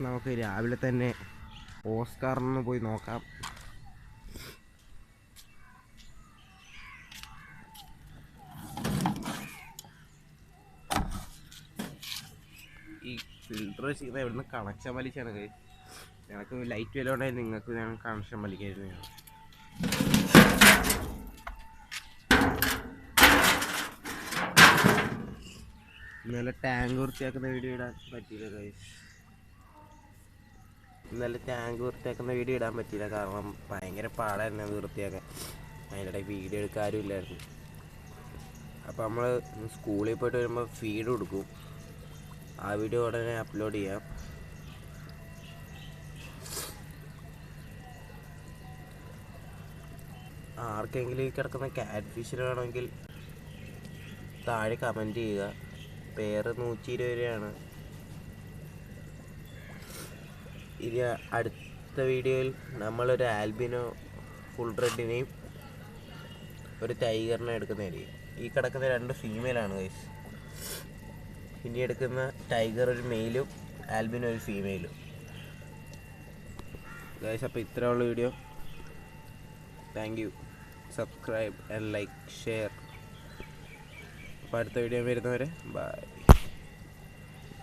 നമുക്ക് രാവിലെ തന്നെ ഓസ്കാറിന് പോയി നോക്കാം. ഈ ഫിൽട്ടർ ചെയ്യുന്നത് എവിടുന്ന് കണക്ഷൻ വലിച്ചാണ് കൈ. ഞങ്ങൾക്ക് ലൈറ്റ് വില ഉണ്ടായി, നിങ്ങൾക്ക് ഞാൻ കണക്ഷൻ വലിക്കായിരുന്നു. ഇന്നലെ ടാങ്ക് വൃത്തിയാക്കുന്ന വീഡിയോ ഇടാൻ പറ്റിയില്ല ഗൈസ്. ഇടാൻ പറ്റിയില്ല, കാരണം ഭയങ്കര പാടായിരുന്നു അത് വൃത്തിയാക്കാൻ. അതിനിടെ വീഡിയോ എടുക്കാനും ഇല്ലായിരുന്നു. അപ്പോൾ നമ്മൾ സ്കൂളിൽ പോയിട്ട് വരുമ്പോൾ ഫീഡ് കൊടുക്കും. ആ വീഡിയോ ഉടനെ അപ്ലോഡ് ചെയ്യാം. ആർക്കെങ്കിലും ഈ കിടക്കുന്ന ക്യാറ്റ് ഫിഷിന് വേണമെങ്കിൽ താഴെ കമൻറ്റ് ചെയ്യുക. പേര് 120 രൂപയാണ്. ഇനി അടുത്ത വീഡിയോയിൽ നമ്മളൊരു ആൽബിനോ ഫുൾ റെഡിനെയും ഒരു ടൈഗറിനെ എടുക്കുന്നതായിരിക്കും. ഈ കിടക്കുന്ന 2 ഫീമെയിലാണ് ഗൈസ്. ഇനി എടുക്കുന്ന ടൈഗർ ഒരു മെയിലും ആൽബിനോ ഒരു ഫീമെയിലും ഗൈസ്. അപ്പോൾ ഇത്രയുള്ള video. Thank you. Subscribe and like share. അപ്പോൾ അടുത്ത വീഡിയോ വരുന്നവരെ ബൈ.